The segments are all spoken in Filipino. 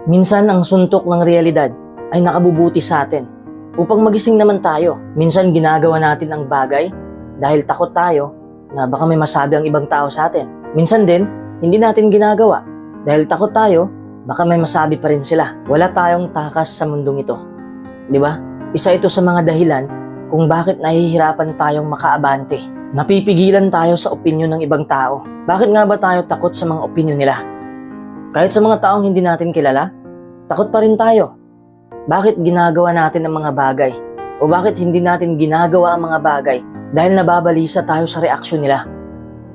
Minsan ang suntok ng realidad ay nakabubuti sa atin upang magising naman tayo. Minsan ginagawa natin ang bagay dahil takot tayo na baka may masabi ang ibang tao sa atin. Minsan din, hindi natin ginagawa dahil takot tayo baka may masabi pa rin sila. Wala tayong takas sa mundong ito. Di ba? Isa ito sa mga dahilan kung bakit nahihirapan tayong makaabante. Napipigilan tayo sa opinyon ng ibang tao. Bakit nga ba tayo takot sa mga opinyon nila? Kahit sa mga taong hindi natin kilala, takot pa rin tayo. Bakit ginagawa natin ang mga bagay? O bakit hindi natin ginagawa ang mga bagay dahil nababalisa tayo sa reaksyon nila?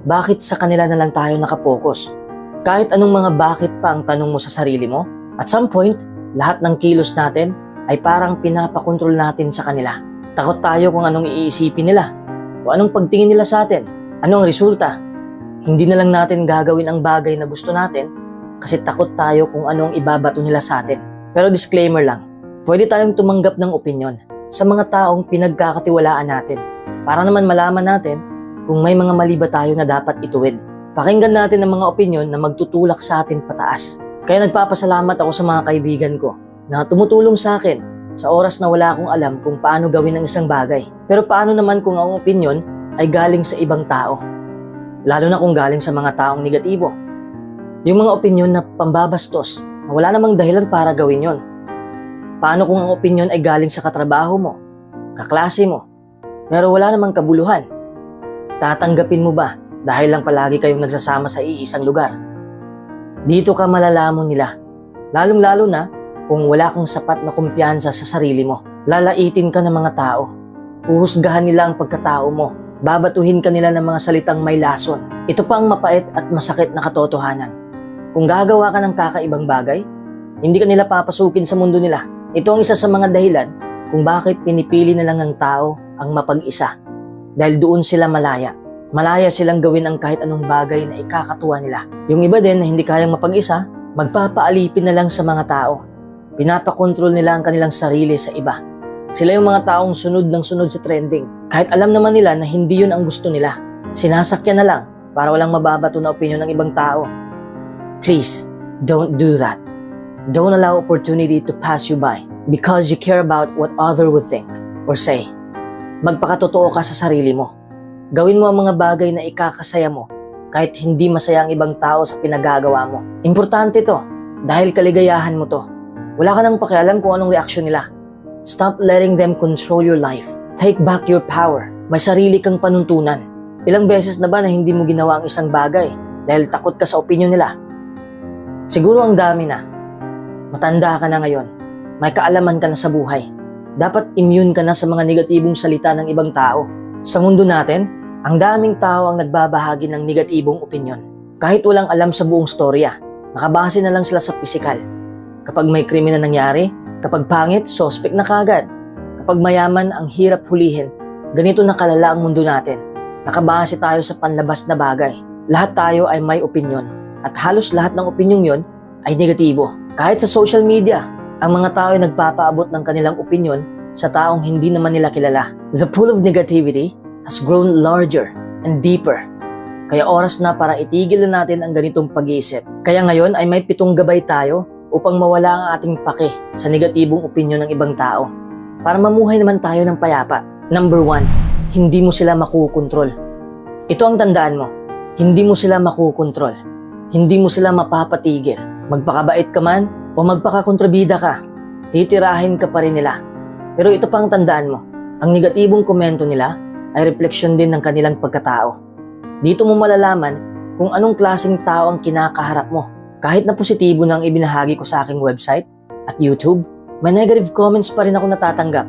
Bakit sa kanila na lang tayo nakapokus? Kahit anong mga bakit pa ang tanong mo sa sarili mo, at some point, lahat ng kilos natin ay parang pinapakontrol natin sa kanila. Takot tayo kung anong iisipin nila o anong pagtingin nila sa atin. Ano ang resulta? Hindi na lang natin gagawin ang bagay na gusto natin kasi takot tayo kung anong ibabato nila sa atin. Pero disclaimer lang, pwede tayong tumanggap ng opinyon sa mga taong pinagkakatiwalaan natin para naman malaman natin kung may mga mali ba tayo na dapat ituwid. Pakinggan natin ang mga opinyon na magtutulak sa atin pataas. Kaya nagpapasalamat ako sa mga kaibigan ko na tumutulong sa akin sa oras na wala akong alam kung paano gawin ang isang bagay. Pero paano naman kung ang opinyon ay galing sa ibang tao? Lalo na kung galing sa mga taong negatibo. Yung mga opinyon na pambabastos na wala namang dahilan para gawin yon. Paano kung ang opinyon ay galing sa katrabaho mo, kaklase mo, pero wala namang kabuluhan? Tatanggapin mo ba dahil lang palagi kayong nagsasama sa iisang lugar? Dito ka malalamon nila, lalong-lalo na kung wala kang sapat na kumpiyansa sa sarili mo. Lalaitin ka ng mga tao, uhusgahan nila ang pagkatao mo, babatuhin ka nila ng mga salitang may lason. Ito pa ang mapait at masakit na katotohanan. Kung gagawa ka ng kakaibang bagay, hindi ka nila papasukin sa mundo nila. Ito ang isa sa mga dahilan kung bakit pinipili na lang ng tao ang mapag-isa. Dahil doon sila malaya. Malaya silang gawin ang kahit anong bagay na ikakatuwa nila. Yung iba din na hindi kayang mapag-isa, magpapaalipin na lang sa mga tao. Pinapakontrol nila ang kanilang sarili sa iba. Sila yung mga taong sunod ng sunod sa trending. Kahit alam naman nila na hindi yun ang gusto nila. Sinasakyan na lang para walang mababato na opinyon ng ibang tao. Please, don't do that. Don't allow opportunity to pass you by because you care about what other would think or say. Magpakatotoo ka sa sarili mo. Gawin mo ang mga bagay na ikakasaya mo kahit hindi masaya ang ibang tao sa pinagagawa mo. Importante to dahil kaligayahan mo to. Wala ka nang pakialam kung anong reaksyon nila. Stop letting them control your life. Take back your power. May sarili kang panuntunan. Ilang beses na ba na hindi mo ginawa ang isang bagay dahil takot ka sa opinyon nila? Siguro ang dami na. Matanda ka na ngayon. May kaalaman ka na sa buhay. Dapat immune ka na sa mga negatibong salita ng ibang tao. Sa mundo natin, ang daming tao ang nagbabahagi ng negatibong opinyon. Kahit walang alam sa buong storya, nakabase na lang sila sa pisikal. Kapag may krimen na nangyari, kapag pangit, suspect na kagad. Kapag mayaman, ang hirap hulihin. Ganito na kalala ang mundo natin. Nakabase tayo sa panlabas na bagay. Lahat tayo ay may opinyon. At halos lahat ng opinyong yon ay negatibo. Kahit sa social media, ang mga tao ay nagpapaabot ng kanilang opinyon sa taong hindi naman nila kilala. The pool of negativity has grown larger and deeper. Kaya oras na para itigil na natin ang ganitong pag-iisip. Kaya ngayon ay may 7 gabay tayo upang mawala ang ating pake sa negatibong opinyon ng ibang tao. Para mamuhay naman tayo ng payapa. Number 1, hindi mo sila makukontrol. Ito ang tandaan mo. Hindi mo sila makukontrol. Hindi mo sila mapapatigil. Magpakabait ka man o magpakakontrabida ka, titirahin ka pa rin nila. Pero ito pang tandaan mo, ang negatibong komento nila ay refleksyon din ng kanilang pagkatao. Dito mo malalaman kung anong klaseng tao ang kinakaharap mo. Kahit na positibo na ang ibinahagi ko sa aking website at YouTube, may negative comments pa rin ako natatanggap.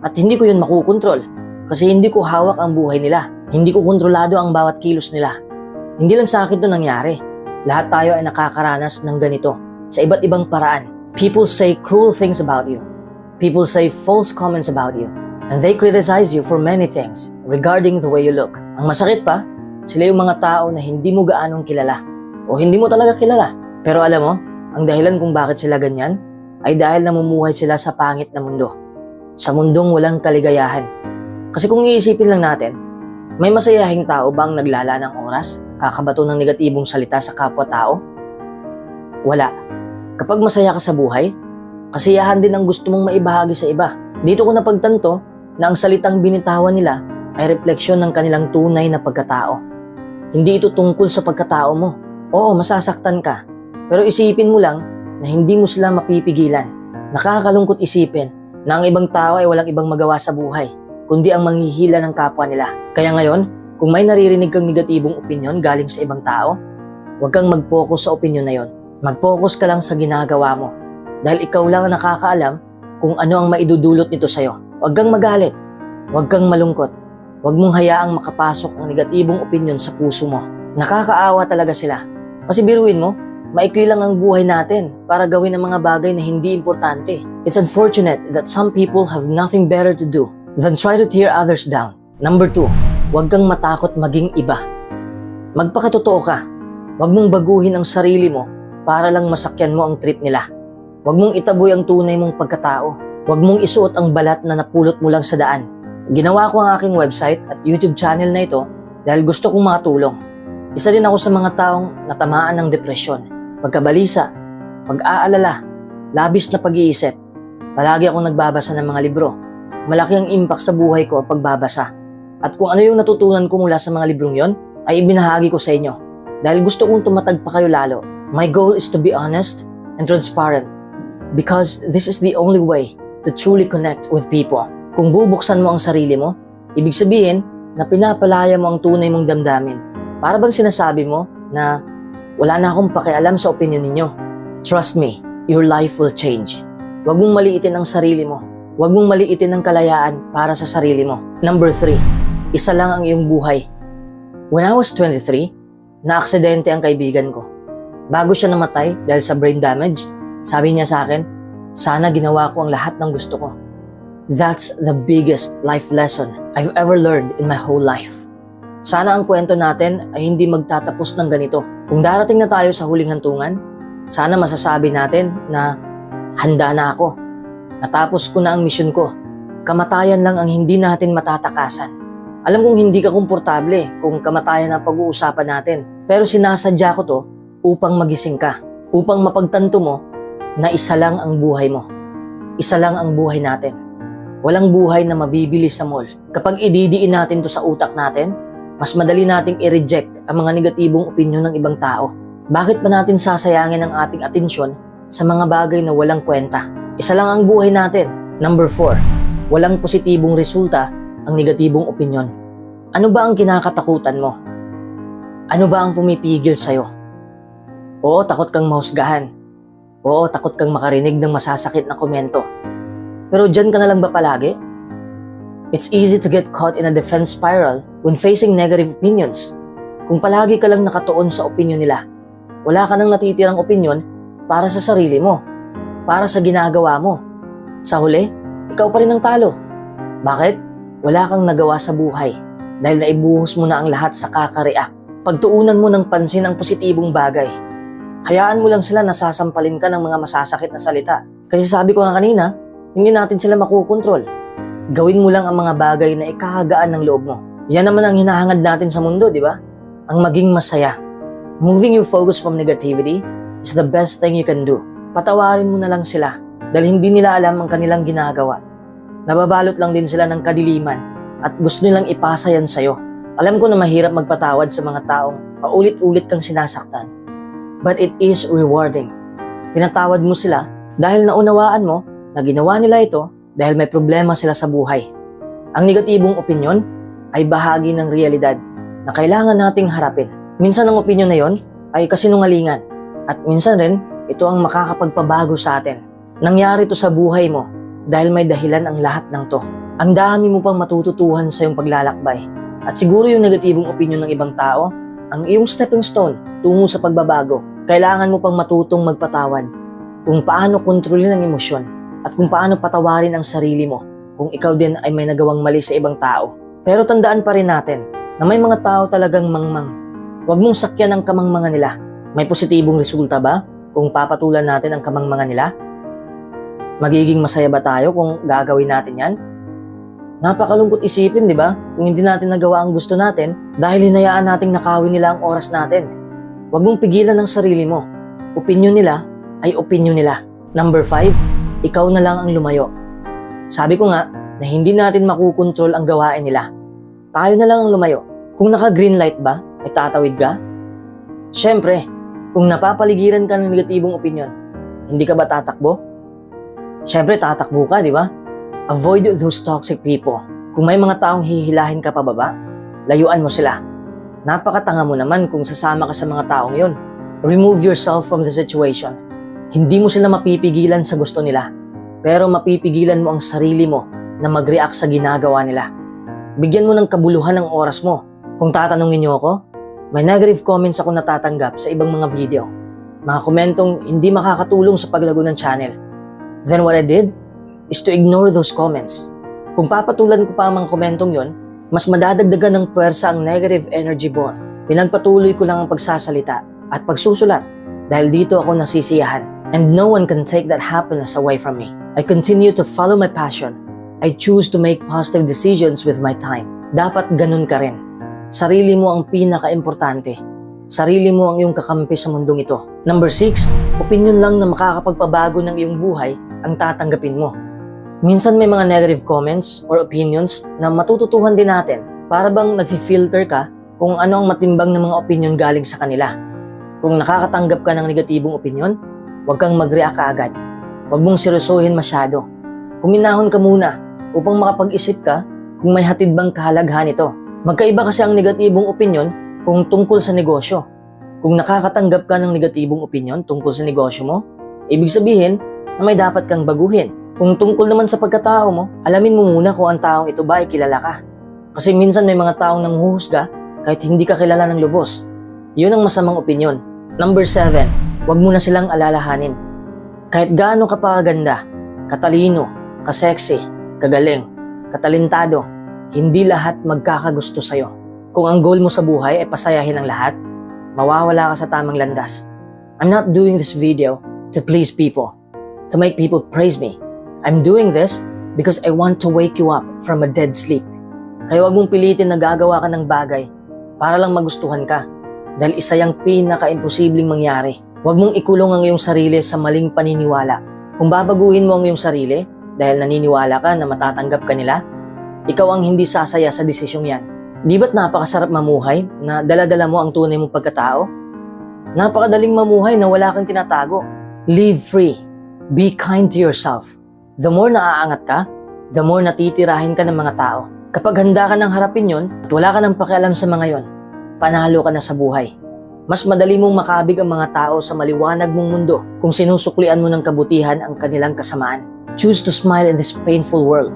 At hindi ko yun makukontrol kasi hindi ko hawak ang buhay nila. Hindi ko kontrolado ang bawat kilos nila. Hindi lang sa akin ito nangyari. Lahat tayo ay nakakaranas ng ganito sa iba't ibang paraan. People say cruel things about you. People say false comments about you. And they criticize you for many things regarding the way you look. Ang masakit pa, sila yung mga tao na hindi mo gaanong kilala o hindi mo talaga kilala. Pero alam mo, ang dahilan kung bakit sila ganyan ay dahil namumuhay sila sa pangit na mundo. Sa mundong walang kaligayahan. Kasi kung iisipin lang natin, may masayahing tao bang naglala ng oras, kakabato ng negatibong salita sa kapwa-tao? Wala. Kapag masaya ka sa buhay, kasiyahan din ang gusto mong maibahagi sa iba. Dito ko napagtanto na ang salitang binitawan nila ay refleksyon ng kanilang tunay na pagkatao. Hindi ito tungkol sa pagkatao mo. Oo, masasaktan ka. Pero isipin mo lang na hindi mo sila mapipigilan. Nakakalungkot isipin na ang ibang tao ay walang ibang magawa sa buhay, kundi ang manghihila ng kapwa nila. Kaya ngayon, kung may naririnig kang negatibong opinyon galing sa ibang tao, huwag kang mag-focus sa opinyon na yon. Mag-focus ka lang sa ginagawa mo. Dahil ikaw lang ang nakakaalam kung ano ang maidudulot nito sa'yo. Huwag kang magalit. Huwag kang malungkot. Huwag mong hayaang makapasok ang negatibong opinyon sa puso mo. Nakakaawa talaga sila. Kasi biruin mo, maikli lang ang buhay natin para gawin ang mga bagay na hindi importante. It's unfortunate that some people have nothing better to do than try to tear others down. Number 2, huwag kang matakot maging iba. Magpakatotoo ka. Huwag mong baguhin ang sarili mo para lang masakyan mo ang trip nila. Huwag mong itaboy ang tunay mong pagkatao. Huwag mong isuot ang balat na napulot mo lang sa daan. Ginawa ko ang aking website at YouTube channel na ito dahil gusto kong makatulong. Isa din ako sa mga taong natamaan ng depresyon, pagkabalisa, pag-aalala, labis na pag-iisip. Palagi akong nagbabasa ng mga libro. Malaki ang impact sa buhay ko ang pagbabasa. At kung ano yung natutunan ko mula sa mga librong yon, ay ibinahagi ko sa inyo. Dahil gusto kong tumatag pa kayo lalo. My goal is to be honest and transparent. Because this is the only way to truly connect with people. Kung bubuksan mo ang sarili mo, ibig sabihin na pinapalaya mo ang tunay mong damdamin. Para bang sinasabi mo na wala na akong pakialam sa opinion ninyo. Trust me, your life will change. Huwag mong maliitin ang sarili mo. Huwag mong maliitin ang kalayaan para sa sarili mo. Number 3, isa lang ang iyong buhay. When I was 23, na-aksidente ang kaibigan ko. Bago siya namatay dahil sa brain damage, sabi niya sa akin, sana ginawa ko ang lahat ng gusto ko. That's the biggest life lesson I've ever learned in my whole life. Sana ang kwento natin ay hindi magtatapos ng ganito. Kung darating na tayo sa huling hantungan, sana masasabi natin na handa na ako. Natapos ko na ang misyon ko. Kamatayan lang ang hindi natin matatakasan. Alam kong hindi ka komportable kung kamatayan ang pag-uusapan natin. Pero sinasadya ko to upang magising ka. Upang mapagtanto mo na isa lang ang buhay mo. Isa lang ang buhay natin. Walang buhay na mabibili sa mall. Kapag ididiin natin to sa utak natin, mas madali nating i-reject ang mga negatibong opinyon ng ibang tao. Bakit pa natin sasayangin ang ating atensyon sa mga bagay na walang kwenta? Isa lang ang buhay natin. Number 4, walang positibong resulta ang negatibong opinyon. Ano ba ang kinakatakutan mo? Ano ba ang pumipigil sa'yo? Oo, takot kang mahusgahan. Oo, takot kang makarinig ng masasakit na komento. Pero dyan ka na lang ba palagi? It's easy to get caught in a defense spiral when facing negative opinions. Kung palagi ka lang nakatuon sa opinion nila, wala ka nang natitirang opinion para sa sarili mo, para sa ginagawa mo. Sa huli, ikaw pa rin ang talo. Bakit? Wala kang nagawa sa buhay dahil naibuhos mo na ang lahat sa kaka-react. Pagtuunan mo ng pansin ang positibong bagay. Hayaan mo lang sila na sasampalin ka ng mga masasakit na salita. Kasi sabi ko nga kanina, hindi natin sila makukontrol. Gawin mo lang ang mga bagay na ikakagaan ng loob mo. Yan naman ang hinahangad natin sa mundo, di ba? Ang maging masaya. Moving your focus from negativity is the best thing you can do. Patawarin mo na lang sila dahil hindi nila alam ang kanilang ginagawa. Nababalot lang din sila ng kadiliman at gusto nilang ipasa yan sa'yo. Alam ko na mahirap magpatawad sa mga taong paulit-ulit kang sinasaktan. But it is rewarding. Pinatawad mo sila dahil naunawaan mo na ginawa nila ito dahil may problema sila sa buhay. Ang negatibong opinyon ay bahagi ng realidad na kailangan nating harapin. Minsan ang opinyon na yon ay kasinungalingan at minsan rin ito ang makakapagpabago sa atin. Nangyari to sa buhay mo dahil may dahilan ang lahat ng to. Ang dami mo pang matututuhan sa iyong paglalakbay. At siguro yung negatibong opinyon ng ibang tao ang iyong stepping stone tungo sa pagbabago. Kailangan mo pang matutong magpatawad kung paano kontrolin ang emosyon at kung paano patawarin ang sarili mo kung ikaw din ay may nagawang mali sa ibang tao. Pero tandaan pa rin natin na may mga tao talagang mangmang. Huwag mong sakyan ang kamangmangan nila. May positibong resulta ba kung papatulan natin ang kamangmangan nila? Magiging masaya ba tayo kung gagawin natin yan? Napakalungkot isipin, di ba? Kung hindi natin nagawa ang gusto natin dahil hinayaan nating nakawin nila ang oras natin. Huwag mong pigilan ang sarili mo. Opinyon nila ay opinion nila. Number 5, ikaw na lang ang lumayo. Sabi ko nga na hindi natin makukontrol ang gawain nila. Tayo na lang ang lumayo. Kung naka-green light ba, ay tatawid ka? Siyempre, kung napapaligiran ka ng negatibong opinion, hindi ka ba tatakbo? Siyempre, tatakbo ka, di ba? Avoid those toxic people. Kung may mga taong hihilahin ka pababa, layuan mo sila. Napakatanga mo naman kung sasama ka sa mga taong yon. Remove yourself from the situation. Hindi mo sila mapipigilan sa gusto nila, pero mapipigilan mo ang sarili mo na mag-react sa ginagawa nila. Bigyan mo ng kabuluhan ang oras mo. Kung tatanungin niyo ako, may negative comments ako natatanggap sa ibang mga video. Mga komentong hindi makakatulong sa paglago ng channel. Then what I did is to ignore those comments. Kung papatulan ko pa ang mga komentong yon, mas madadagdagan ng puwersa ang negative energy ball. Pinagpatuloy ko lang ang pagsasalita at pagsusulat dahil dito ako nasisiyahan. And no one can take that happiness away from me. I continue to follow my passion. I choose to make positive decisions with my time. Dapat ganun ka rin. Sarili mo ang pinaka-importante. Sarili mo ang iyong kakampi sa mundong ito. Number 6, opinion lang na makakapagpabago ng iyong buhay ang tatanggapin mo. Minsan may mga negative comments or opinions na matututuhan din natin para bang nag-filter ka kung ano ang matimbang ng mga opinion galing sa kanila. Kung nakakatanggap ka ng negatibong opinion, huwag kang mag-react kaagad. Huwag mong seryosohin masyado. Huminahon ka muna upang makapag-isip ka kung may hatid bang kahalagahan ito. Magkaiba kasi ang negatibong opinion kung tungkol sa negosyo. Kung nakakatanggap ka ng negatibong opinion tungkol sa negosyo mo, ibig sabihin na may dapat kang baguhin. Kung tungkol naman sa pagkatao mo, alamin mo muna kung ang taong ito ba ay kilala ka. Kasi minsan may mga taong nanghuhusga kahit hindi ka kilala ng lubos. Yun ang masamang opinion. Number 7, huwag mo na silang alalahanin. Kahit gaano ka pa kaganda, katalino, kaseksi, kagaling, katalentado, hindi lahat magkakagusto sa'yo. Kung ang goal mo sa buhay ay pasayahin ang lahat, mawawala ka sa tamang landas. I'm not doing this video to please people, to make people praise me. I'm doing this because I want to wake you up from a dead sleep. Kaya huwag mong pilitin na gagawa ka ng bagay para lang magustuhan ka, dahil isa yung pinaka-imposibleng mangyari. Huwag mong ikulong ang iyong sarili sa maling paniniwala. Kung babaguhin mo ang iyong sarili dahil naniniwala ka na matatanggap ka nila, ikaw ang hindi sasaya sa desisyong yan. Di ba't napakasarap mamuhay na dala-dala mo ang tunay mong pagkatao? Napakadaling mamuhay na wala kang tinatago. Live free. Be kind to yourself. The more naaangat ka, the more natitirahin ka ng mga tao. Kapag handa ka nang harapin yon at wala ka nang pakialam sa mga yon, panalo ka na sa buhay. Mas madali mong makabig ang mga tao sa maliwanag mong mundo kung sinusuklian mo ng kabutihan ang kanilang kasamaan. Choose to smile in this painful world.